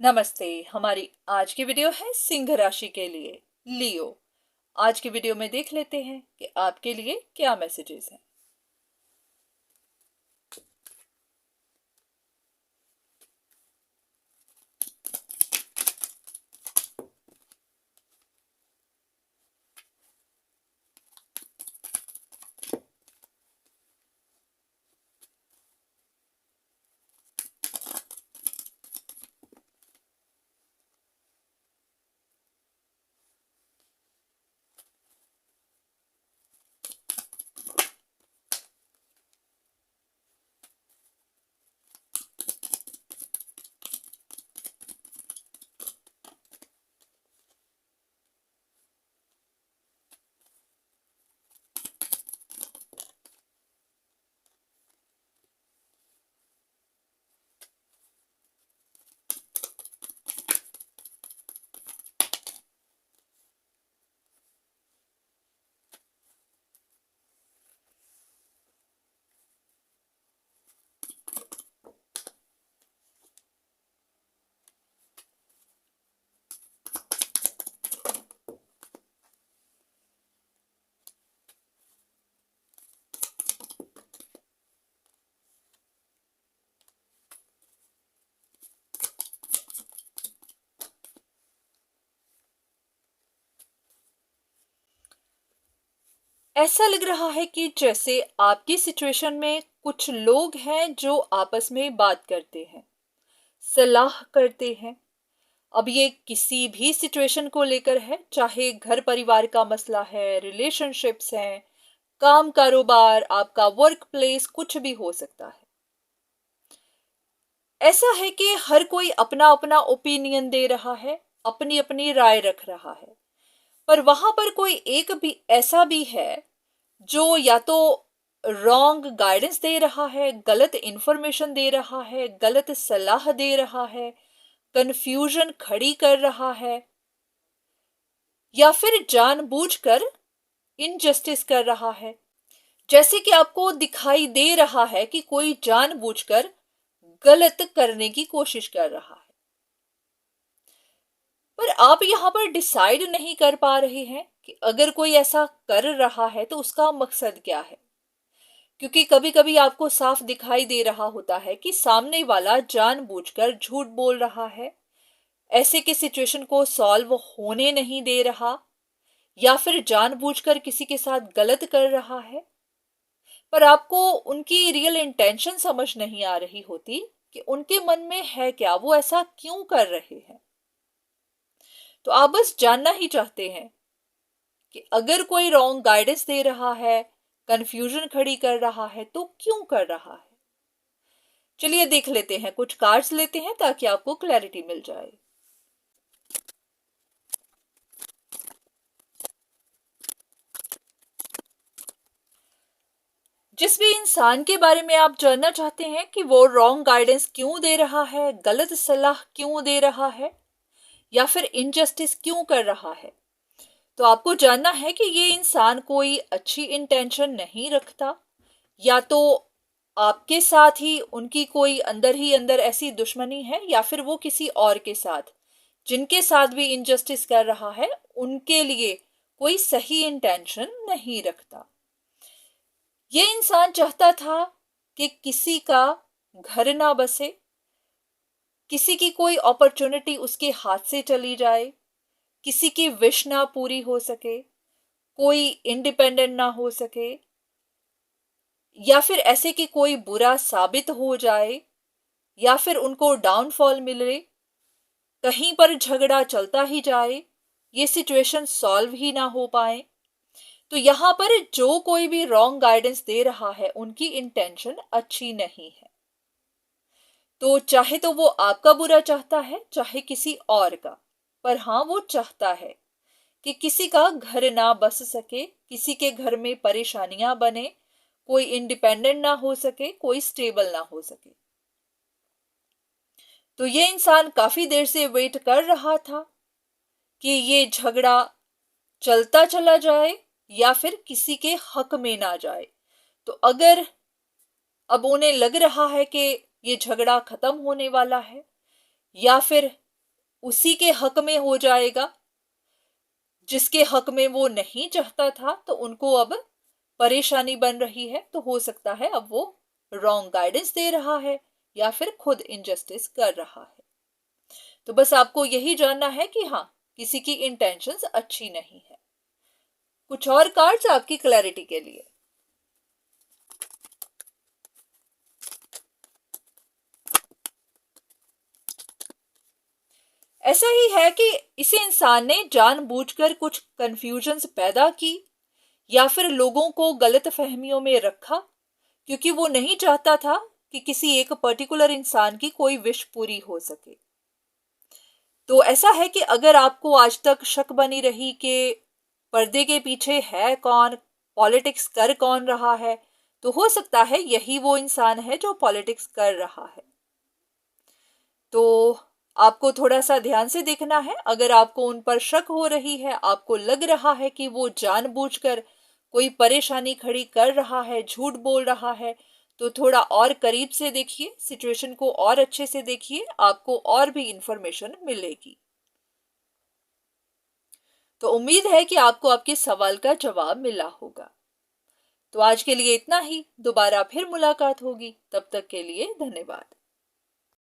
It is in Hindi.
नमस्ते। हमारी आज की वीडियो है सिंह राशि के लिए, लियो। आज की वीडियो में देख लेते हैं कि आपके लिए क्या मैसेजेस हैं। ऐसा लग रहा है कि जैसे आपकी सिचुएशन में कुछ लोग हैं जो आपस में बात करते हैं, सलाह करते हैं। अब ये किसी भी सिचुएशन को लेकर है, चाहे घर परिवार का मसला है, रिलेशनशिप्स हैं, काम कारोबार, आपका वर्क प्लेस, कुछ भी हो सकता है। ऐसा है कि हर कोई अपना अपना ओपिनियन दे रहा है, अपनी अपनी राय रख रहा है। पर वहां पर कोई एक भी ऐसा भी है जो या तो रॉन्ग गाइडेंस दे रहा है, गलत इंफॉर्मेशन दे रहा है, गलत सलाह दे रहा है, कंफ्यूजन खड़ी कर रहा है, या फिर जानबूझकर इनजस्टिस कर रहा है। जैसे कि आपको दिखाई दे रहा है कि कोई जानबूझकर गलत करने की कोशिश कर रहा है, पर आप यहां पर डिसाइड नहीं कर पा रहे हैं कि अगर कोई ऐसा कर रहा है तो उसका मकसद क्या है। क्योंकि कभी कभी आपको साफ दिखाई दे रहा होता है कि सामने वाला जानबूझकर झूठ बोल रहा है, ऐसे की सिचुएशन को सॉल्व होने नहीं दे रहा, या फिर जानबूझकर किसी के साथ गलत कर रहा है। पर आपको उनकी रियल इंटेंशन समझ नहीं आ रही होती कि उनके मन में है क्या, वो ऐसा क्यों कर रहे हैं। तो आप बस जानना ही चाहते हैं कि अगर कोई रॉन्ग गाइडेंस दे रहा है, कंफ्यूजन खड़ी कर रहा है, तो क्यों कर रहा है। चलिए देख लेते हैं, कुछ कार्ड्स लेते हैं ताकि आपको क्लैरिटी मिल जाए। जिस भी इंसान के बारे में आप जानना चाहते हैं कि वो रॉन्ग गाइडेंस क्यों दे रहा है, गलत सलाह क्यों दे रहा है, या फिर इनजस्टिस क्यों कर रहा है, तो आपको जानना है कि ये इंसान कोई अच्छी इंटेंशन नहीं रखता, या तो आपके साथ ही उनकी कोई अंदर ही अंदर ऐसी दुश्मनी है, या फिर वो किसी और के साथ, जिनके साथ भी इनजस्टिस कर रहा है, उनके लिए कोई सही इंटेंशन नहीं रखता। ये इंसान चाहता था कि किसी का घर ना बसे, किसी की कोई अपॉर्चुनिटी उसके हाथ से चली जाए, किसी की विश ना पूरी हो सके, कोई इंडिपेंडेंट ना हो सके, या फिर ऐसे कि कोई बुरा साबित हो जाए, या फिर उनको डाउनफॉल मिले, कहीं पर झगड़ा चलता ही जाए, ये सिचुएशन सॉल्व ही ना हो पाए। तो यहां पर जो कोई भी रॉन्ग गाइडेंस दे रहा है, उनकी इंटेंशन अच्छी नहीं है। तो चाहे तो वो आपका बुरा चाहता है, चाहे किसी और का, पर हाँ वो चाहता है कि किसी का घर ना बस सके, किसी के घर में परेशानियां बने, कोई इंडिपेंडेंट ना हो सके, कोई स्टेबल ना हो सके। तो ये इंसान काफी देर से वेट कर रहा था कि ये झगड़ा चलता चला जाए या फिर किसी के हक में ना जाए। तो अगर अब उन्हें लग रहा है कि ये झगड़ा खत्म होने वाला है, या फिर उसी के हक में हो जाएगा जिसके हक में वो नहीं चाहता था, तो उनको अब परेशानी बन रही है। तो हो सकता है अब वो रॉन्ग गाइडेंस दे रहा है या फिर खुद इनजस्टिस कर रहा है। तो बस आपको यही जानना है कि हाँ, किसी की इंटेंशंस अच्छी नहीं है। कुछ और कार्ड्स आपकी क्लैरिटी के लिए। ऐसा ही है कि इसी इंसान ने जानबूझकर कुछ कंफ्यूजन्स पैदा की या फिर लोगों को गलत फहमियों में रखा, क्योंकि वो नहीं चाहता था कि किसी एक पर्टिकुलर इंसान की कोई विश पूरी हो सके। तो ऐसा है कि अगर आपको आज तक शक बनी रही कि पर्दे के पीछे है कौन, पॉलिटिक्स कर कौन रहा है, तो हो सकता है यही वो इंसान है जो पॉलिटिक्स कर रहा है। तो आपको थोड़ा सा ध्यान से देखना है। अगर आपको उन पर शक हो रही है, आपको लग रहा है कि वो जानबूझकर कोई परेशानी खड़ी कर रहा है, झूठ बोल रहा है, तो थोड़ा और करीब से देखिए, सिचुएशन को और अच्छे से देखिए, आपको और भी इंफॉर्मेशन मिलेगी। तो उम्मीद है कि आपको आपके सवाल का जवाब मिला होगा। तो आज के लिए इतना ही, दोबारा फिर मुलाकात होगी, तब तक के लिए धन्यवाद।